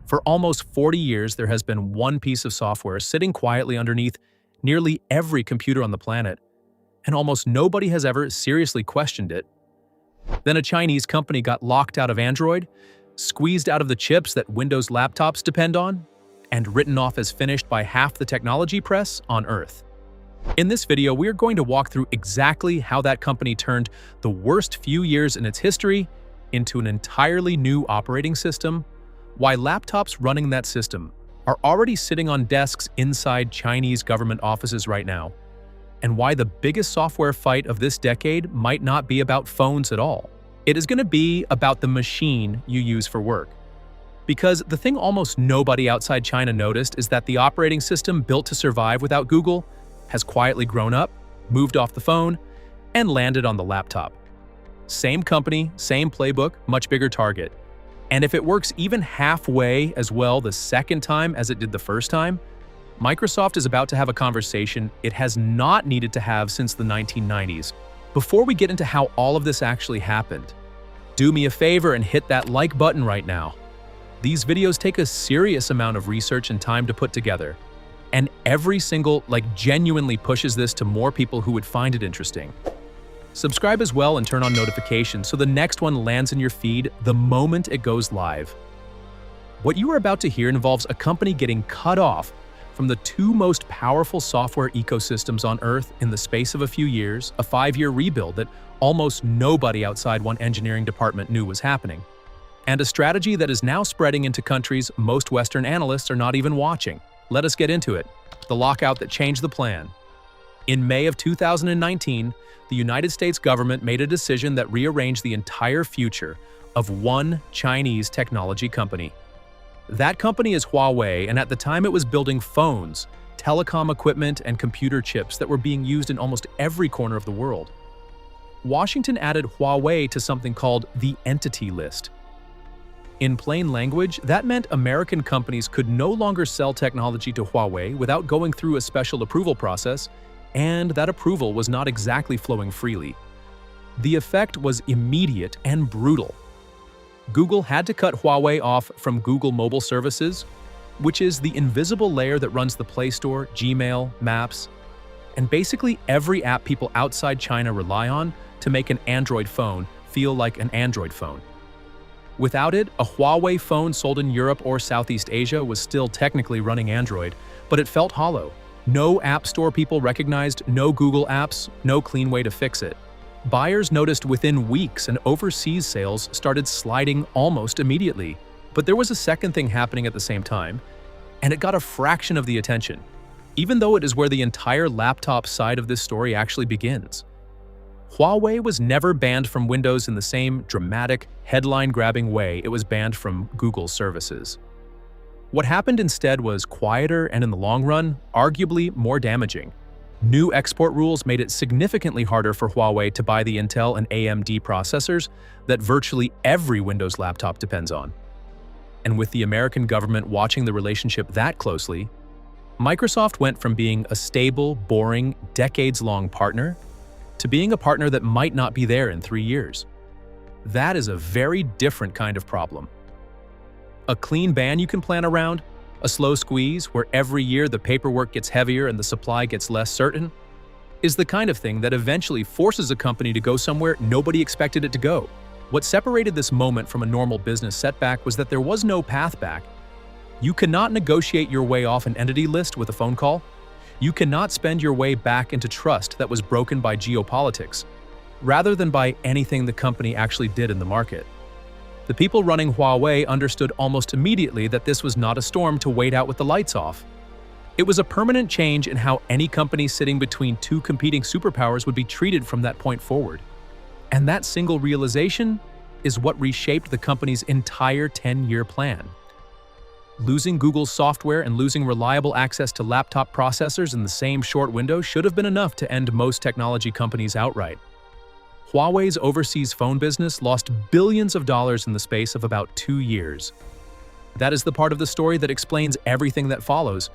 For almost 40 years, there has been one piece of software sitting quietly underneath nearly every computer on the planet, and almost nobody has ever seriously questioned it. Then a Chinese company got locked out of Android, squeezed out of the chips that Windows laptops depend on, and written off as finished by half the technology press on Earth. In this video, we are going to walk through exactly how that company turned the worst few years in its history into an entirely new operating system, why laptops running that system are already sitting on desks inside Chinese government offices right now, and why the biggest software fight of this decade might not be about phones at all. It is going to be about the machine you use for work. Because the thing almost nobody outside China noticed is that the operating system built to survive without Google has quietly grown up, moved off the phone, and landed on the laptop. Same company, same playbook, much bigger target. And if it works even halfway as well the second time as it did the first time, Microsoft is about to have a conversation it has not needed to have since the 1990s. Before we get into how all of this actually happened, do me a favor and hit that like button right now. These videos take a serious amount of research and time to put together, and every single genuinely pushes this to more people who would find it interesting. Subscribe as well and turn on notifications so the next one lands in your feed the moment it goes live. What you are about to hear involves a company getting cut off from the two most powerful software ecosystems on Earth in the space of a few years, a 5-year rebuild that almost nobody outside one engineering department knew was happening, and a strategy that is now spreading into countries most Western analysts are not even watching. Let us get into it. The lockout that changed the plan. In May of 2019, the United States government made a decision that rearranged the entire future of one Chinese technology company. That company is Huawei, and at the time it was building phones, telecom equipment, and computer chips that were being used in almost every corner of the world. Washington added Huawei to something called the Entity List. In plain language, that meant American companies could no longer sell technology to Huawei without going through a special approval process, and that approval was not exactly flowing freely. The effect was immediate and brutal. Google had to cut Huawei off from Google Mobile Services, which is the invisible layer that runs the Play Store, Gmail, Maps, and basically every app people outside China rely on to make an Android phone feel like an Android phone. Without it, a Huawei phone sold in Europe or Southeast Asia was still technically running Android, but it felt hollow. No App Store people recognized, no Google apps, no clean way to fix it. Buyers noticed within weeks, and overseas sales started sliding almost immediately. But there was a second thing happening at the same time, and it got a fraction of the attention, even though it is where the entire laptop side of this story actually begins. Huawei was never banned from Windows in the same dramatic, headline-grabbing way it was banned from Google services. What happened instead was quieter and, in the long run, arguably more damaging. New export rules made it significantly harder for Huawei to buy the Intel and AMD processors that virtually every Windows laptop depends on. And with the American government watching the relationship that closely, Microsoft went from being a stable, boring, decades-long partner to being a partner that might not be there in 3 years. That is a very different kind of problem. A clean ban you can plan around, a slow squeeze where every year the paperwork gets heavier and the supply gets less certain, is the kind of thing that eventually forces a company to go somewhere nobody expected it to go. What separated this moment from a normal business setback was that there was no path back. You cannot negotiate your way off an entity list with a phone call. You cannot spend your way back into trust that was broken by geopolitics, rather than by anything the company actually did in the market. The people running Huawei understood almost immediately that this was not a storm to wait out with the lights off. It was a permanent change in how any company sitting between two competing superpowers would be treated from that point forward. And that single realization is what reshaped the company's entire 10-year plan. Losing Google's software and losing reliable access to laptop processors in the same short window should have been enough to end most technology companies outright. Huawei's overseas phone business lost billions of dollars in the space of about 2 years. That is the part of the story that explains everything that follows,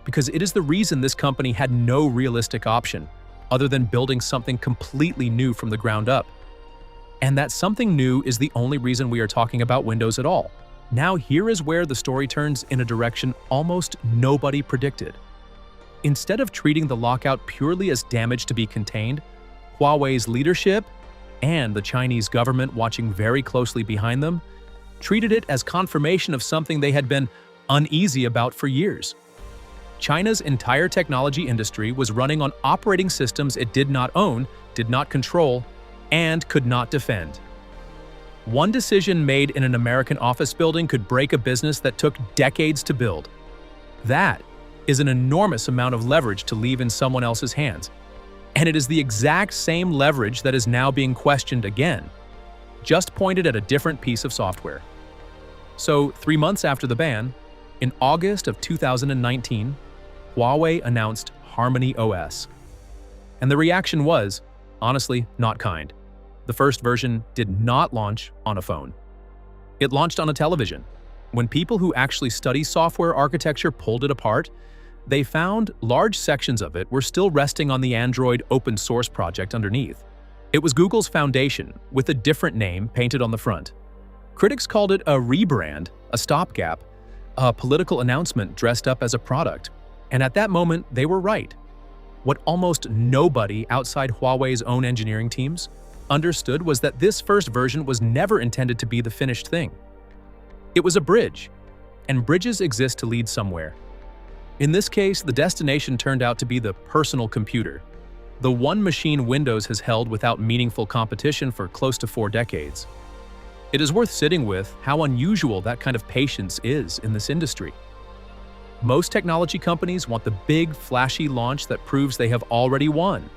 because it is the reason this company had no realistic option other than building something completely new from the ground up. And that something new is the only reason we are talking about Windows at all. Now here is where the story turns in a direction almost nobody predicted. Instead of treating the lockout purely as damage to be contained, Huawei's leadership, and the Chinese government watching very closely behind them, treated it as confirmation of something they had been uneasy about for years. China's entire technology industry was running on operating systems it did not own, did not control, and could not defend. One decision made in an American office building could break a business that took decades to build. That is an enormous amount of leverage to leave in someone else's hands. And it is the exact same leverage that is now being questioned again, just pointed at a different piece of software. So, 3 months after the ban, in August of 2019, Huawei announced Harmony OS. And the reaction was, honestly, not kind. The first version did not launch on a phone. It launched on a television. When people who actually study software architecture pulled it apart, they found large sections of it were still resting on the Android open source project underneath. It was Google's foundation, with a different name painted on the front. Critics called it a rebrand, a stopgap, a political announcement dressed up as a product. And at that moment, they were right. What almost nobody outside Huawei's own engineering teams understood was that this first version was never intended to be the finished thing. It was a bridge, and bridges exist to lead somewhere. In this case, the destination turned out to be the personal computer, the one machine Windows has held without meaningful competition for close to 4 decades. It is worth sitting with how unusual that kind of patience is in this industry. Most technology companies want the big, flashy launch that proves they have already won.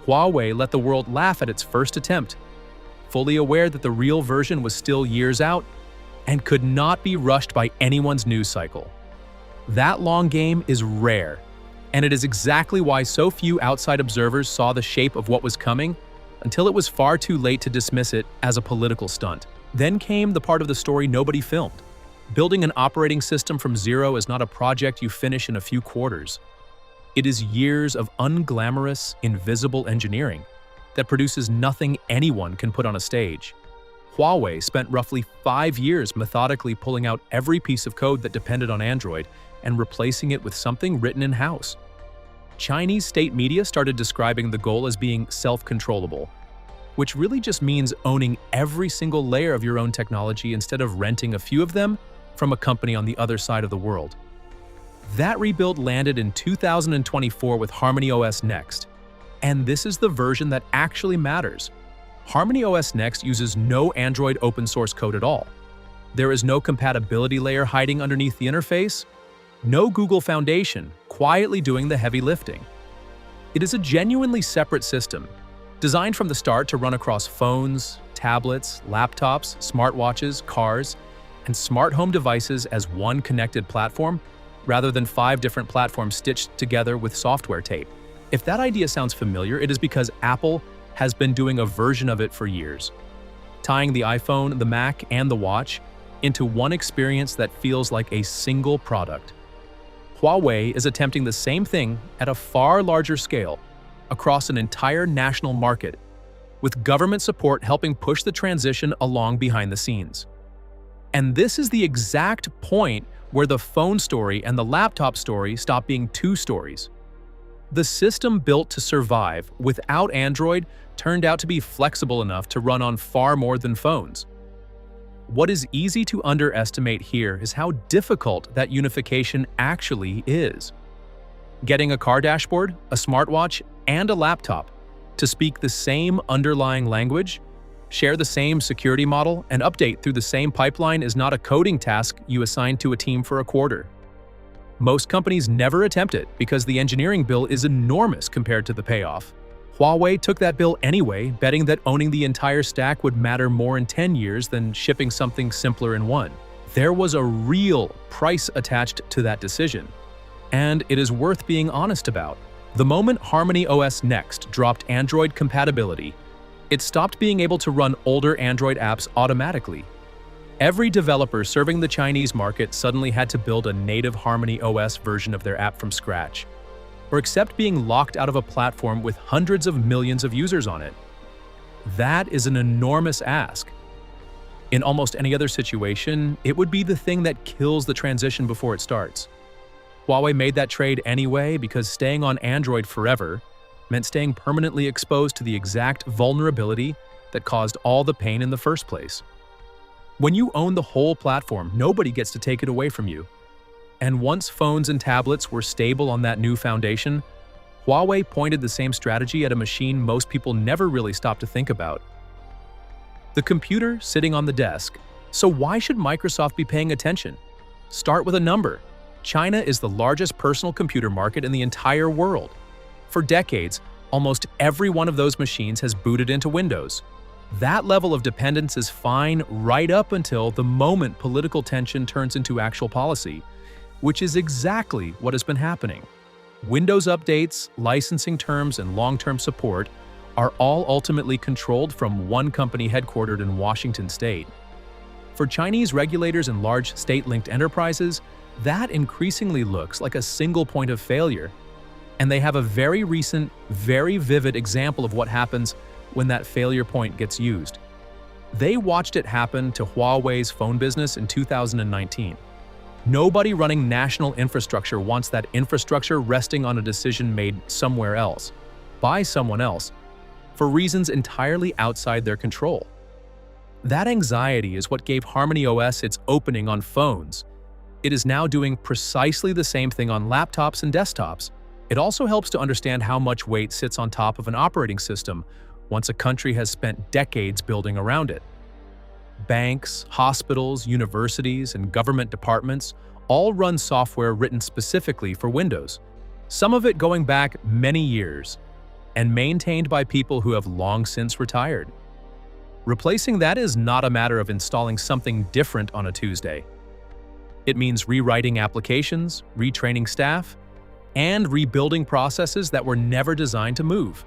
Huawei let the world laugh at its first attempt, fully aware that the real version was still years out and could not be rushed by anyone's news cycle. That long game is rare, and it is exactly why so few outside observers saw the shape of what was coming until it was far too late to dismiss it as a political stunt. Then came the part of the story nobody filmed. Building an operating system from zero is not a project you finish in a few quarters. It is years of unglamorous, invisible engineering that produces nothing anyone can put on a stage. Huawei spent roughly 5 years methodically pulling out every piece of code that depended on Android and replacing it with something written in-house. Chinese state media started describing the goal as being self-controllable, which really just means owning every single layer of your own technology instead of renting a few of them from a company on the other side of the world. That rebuild landed in 2024 with Harmony OS Next, and this is the version that actually matters. Harmony OS Next uses no Android open source code at all. There is no compatibility layer hiding underneath the interface, no Google Foundation quietly doing the heavy lifting. It is a genuinely separate system, designed from the start to run across phones, tablets, laptops, smartwatches, cars, and smart home devices as one connected platform, rather than 5 different platforms stitched together with software tape. If that idea sounds familiar, it is because Apple has been doing a version of it for years, tying the iPhone, the Mac, and the Watch into one experience that feels like a single product. Huawei is attempting the same thing at a far larger scale, across an entire national market, with government support helping push the transition along behind the scenes. And this is the exact point where the phone story and the laptop story stop being 2 stories. The system built to survive without Android turned out to be flexible enough to run on far more than phones. What is easy to underestimate here is how difficult that unification actually is. Getting a car dashboard, a smartwatch, and a laptop to speak the same underlying language, share the same security model, and update through the same pipeline is not a coding task you assign to a team for a quarter. Most companies never attempt it because the engineering bill is enormous compared to the payoff. Huawei took that bill anyway, betting that owning the entire stack would matter more in 10 years than shipping something simpler in 1. There was a real price attached to that decision, and it is worth being honest about. The moment Harmony OS Next dropped Android compatibility, it stopped being able to run older Android apps automatically. Every developer serving the Chinese market suddenly had to build a native Harmony OS version of their app from scratch, or accept being locked out of a platform with hundreds of millions of users on it. That is an enormous ask. In almost any other situation, it would be the thing that kills the transition before it starts. Huawei made that trade anyway because staying on Android forever meant staying permanently exposed to the exact vulnerability that caused all the pain in the first place. When you own the whole platform, nobody gets to take it away from you. And once phones and tablets were stable on that new foundation, Huawei pointed the same strategy at a machine most people never really stop to think about: the computer sitting on the desk. So why should Microsoft be paying attention? Start with a number. China is the largest personal computer market in the entire world. For decades, almost every one of those machines has booted into Windows. That level of dependence is fine right up until the moment political tension turns into actual policy, which is exactly what has been happening. Windows updates, licensing terms, and long-term support are all ultimately controlled from one company headquartered in Washington state. For Chinese regulators and large state-linked enterprises, that increasingly looks like a single point of failure. And they have a very recent, very vivid example of what happens when that failure point gets used. They watched it happen to Huawei's phone business in 2019. Nobody running national infrastructure wants that infrastructure resting on a decision made somewhere else, by someone else, for reasons entirely outside their control. That anxiety is what gave HarmonyOS its opening on phones. It is now doing precisely the same thing on laptops and desktops. It also helps to understand how much weight sits on top of an operating system once a country has spent decades building around it. Banks, hospitals, universities, and government departments all run software written specifically for Windows, some of it going back many years, and maintained by people who have long since retired. Replacing that is not a matter of installing something different on a Tuesday. It means rewriting applications, retraining staff, and rebuilding processes that were never designed to move.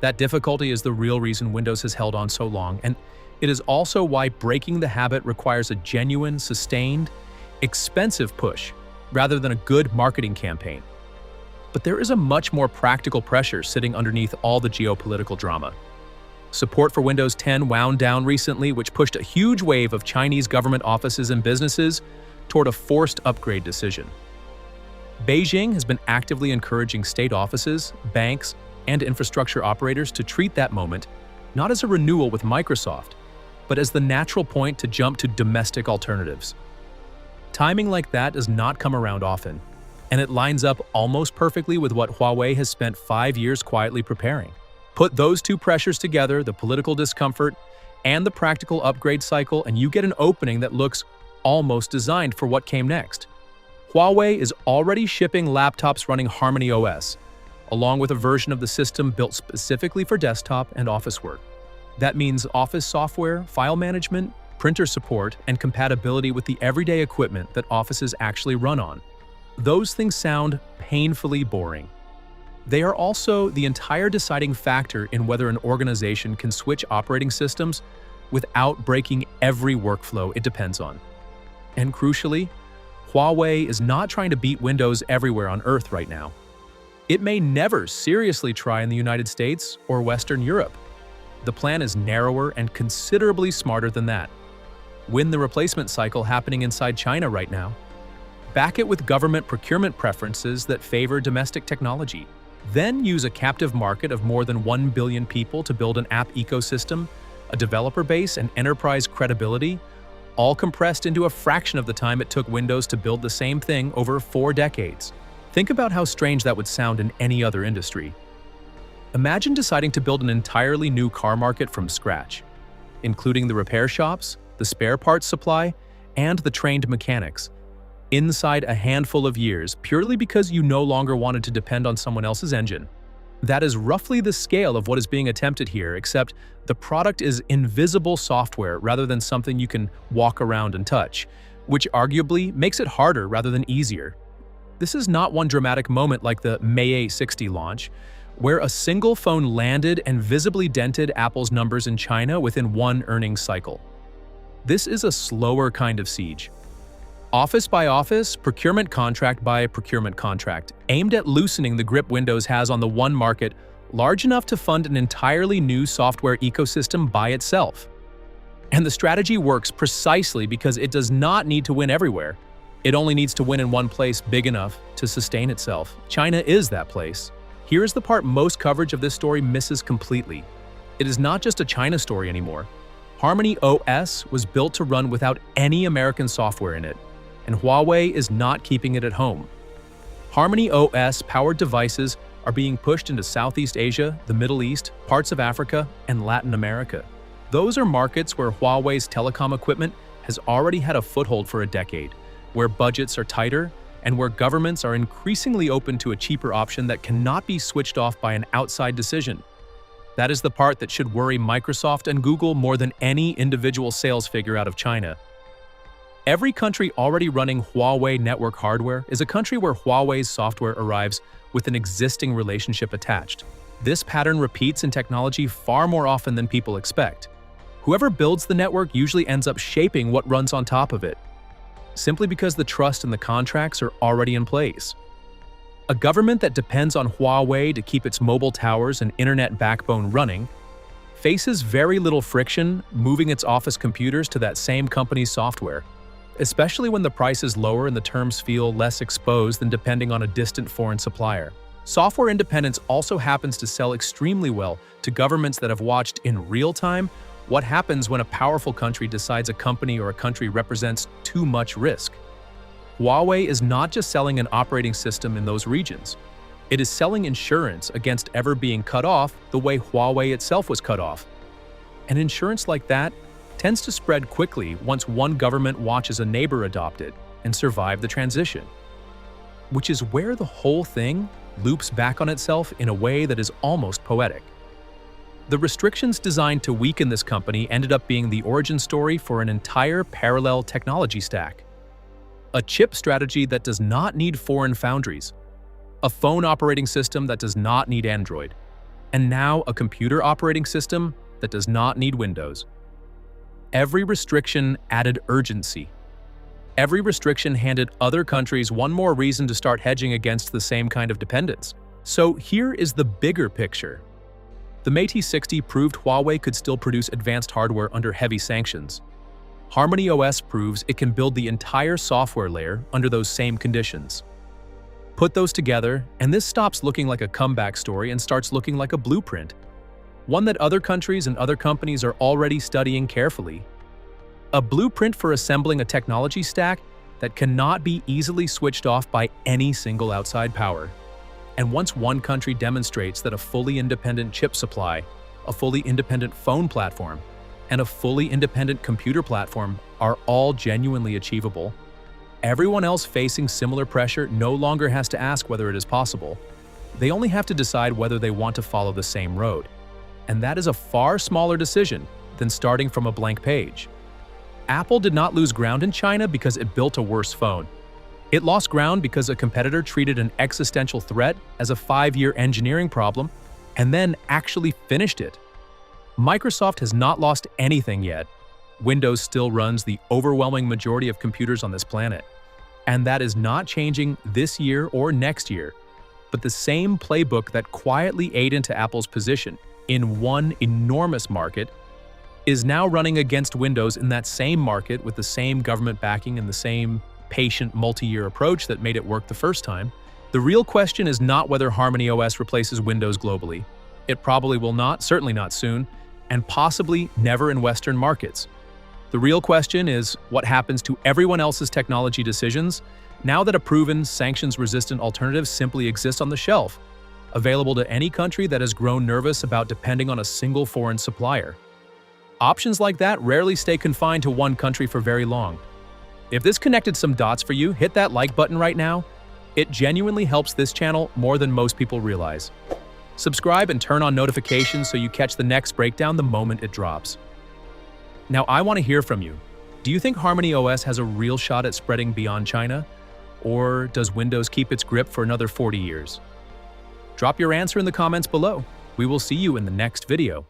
That difficulty is the real reason Windows has held on so long, and it is also why breaking the habit requires a genuine, sustained, expensive push, rather than a good marketing campaign. But there is a much more practical pressure sitting underneath all the geopolitical drama. Support for Windows 10 wound down recently, which pushed a huge wave of Chinese government offices and businesses toward a forced upgrade decision. Beijing has been actively encouraging state offices, banks, and infrastructure operators to treat that moment not as a renewal with Microsoft, but as the natural point to jump to domestic alternatives. Timing like that does not come around often, and it lines up almost perfectly with what Huawei has spent 5 years quietly preparing. Put those two pressures together, the political discomfort and the practical upgrade cycle, and you get an opening that looks almost designed for what came next. Huawei is already shipping laptops running HarmonyOS, along with a version of the system built specifically for desktop and office work. That means office software, file management, printer support, and compatibility with the everyday equipment that offices actually run on. Those things sound painfully boring. They are also the entire deciding factor in whether an organization can switch operating systems without breaking every workflow it depends on. And crucially, Huawei is not trying to beat Windows everywhere on Earth right now. It may never seriously try in the United States or Western Europe. The plan is narrower and considerably smarter than that. Win the replacement cycle happening inside China right now. Back it with government procurement preferences that favor domestic technology. Then use a captive market of more than 1 billion people to build an app ecosystem, a developer base, and enterprise credibility, all compressed into a fraction of the time it took Windows to build the same thing over 4 decades. Think about how strange that would sound in any other industry. Imagine deciding to build an entirely new car market from scratch, including the repair shops, the spare parts supply, and the trained mechanics, inside a handful of years purely because you no longer wanted to depend on someone else's engine. That is roughly the scale of what is being attempted here, except the product is invisible software rather than something you can walk around and touch, which arguably makes it harder rather than easier. This is not one dramatic moment like the Mate 60 launch, where a single phone landed and visibly dented Apple's numbers in China within one earnings cycle. This is a slower kind of siege. Office by office, procurement contract by procurement contract, aimed at loosening the grip Windows has on the one market large enough to fund an entirely new software ecosystem by itself. And the strategy works precisely because it does not need to win everywhere. It only needs to win in one place big enough to sustain itself. China is that place. Here's the part most coverage of this story misses completely. It is not just a China story anymore. Harmony OS was built to run without any American software in it, and Huawei is not keeping it at home. Harmony OS-powered devices are being pushed into Southeast Asia, the Middle East, parts of Africa, and Latin America. Those are markets where Huawei's telecom equipment has already had a foothold for a decade, where budgets are tighter, and where governments are increasingly open to a cheaper option that cannot be switched off by an outside decision. That is the part that should worry Microsoft and Google more than any individual sales figure out of China. Every country already running Huawei network hardware is a country where Huawei's software arrives with an existing relationship attached. This pattern repeats in technology far more often than people expect. Whoever builds the network usually ends up shaping what runs on top of it, simply because the trust and the contracts are already in place. A government that depends on Huawei to keep its mobile towers and internet backbone running faces very little friction moving its office computers to that same company's software, especially when the price is lower and the terms feel less exposed than depending on a distant foreign supplier. Software independence also happens to sell extremely well to governments that have watched in real time what happens when a powerful country decides a company or a country represents too much risk. Huawei is not just selling an operating system in those regions. It is selling insurance against ever being cut off the way Huawei itself was cut off. And insurance like that tends to spread quickly once one government watches a neighbor adopt it and survive the transition. Which is where the whole thing loops back on itself in a way that is almost poetic. The restrictions designed to weaken this company ended up being the origin story for an entire parallel technology stack. A chip strategy that does not need foreign foundries, a phone operating system that does not need Android, and now a computer operating system that does not need Windows. Every restriction added urgency. Every restriction handed other countries one more reason to start hedging against the same kind of dependence. So here is the bigger picture. The Mate 60 proved Huawei could still produce advanced hardware under heavy sanctions. Harmony OS proves it can build the entire software layer under those same conditions. Put those together, and this stops looking like a comeback story and starts looking like a blueprint, one that other countries and other companies are already studying carefully. A blueprint for assembling a technology stack that cannot be easily switched off by any single outside power. And once one country demonstrates that a fully independent chip supply, a fully independent phone platform, and a fully independent computer platform are all genuinely achievable, everyone else facing similar pressure no longer has to ask whether it is possible. They only have to decide whether they want to follow the same road. And that is a far smaller decision than starting from a blank page. Apple did not lose ground in China because it built a worse phone. It lost ground because a competitor treated an existential threat as a 5-year engineering problem and then actually finished it. Microsoft has not lost anything yet. Windows still runs the overwhelming majority of computers on this planet. And that is not changing this year or next year. But the same playbook that quietly ate into Apple's position in one enormous market is now running against Windows in that same market with the same government backing and the same patient multi-year approach that made it work the first time. The real question is not whether Harmony OS replaces Windows globally. It probably will not, certainly not soon, and possibly never in Western markets. The real question is what happens to everyone else's technology decisions now that a proven, sanctions-resistant alternative simply exists on the shelf, available to any country that has grown nervous about depending on a single foreign supplier. Options like that rarely stay confined to one country for very long. If this connected some dots for you, hit that like button right now. It genuinely helps this channel more than most people realize. Subscribe and turn on notifications so you catch the next breakdown the moment it drops. Now, I want to hear from you. Do you think Harmony OS has a real shot at spreading beyond China? Or does Windows keep its grip for another 40 years? Drop your answer in the comments below. We will see you in the next video.